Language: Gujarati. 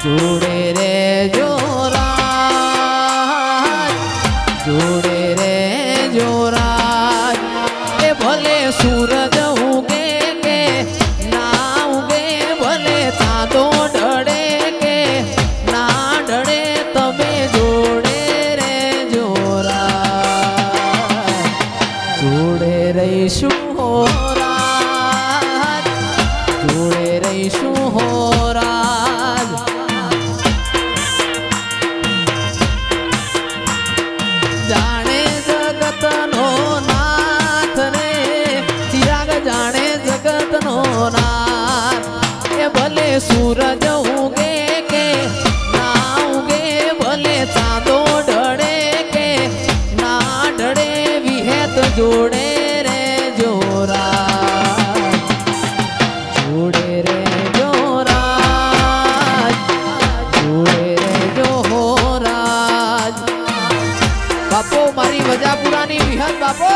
જોડે રે જોરાજ જોડે રે જોરાજ એ ભલે સૂરજ ઉગે કે ના ઉગે ભલે ચાંદો ઢળે કે ના ઢળે તમે જોડે રે જોરાજ જોડે રહીશું હો રાજ જોડે રહીશું હો રાજ જાણે જગતનો નાથ રે ચિરાગ જાણે જગતનો નાથ એ ભલે સૂરજ ઉગે કે ના ઉગે ભલે ચાંદો ઢળે કે ના ઢળે વિહેત જોડે રે જોરાજ જોડે રે જોરાજ જોડે રે જોરાજ બાપો મારી વજાપુરાની વિહત બાપો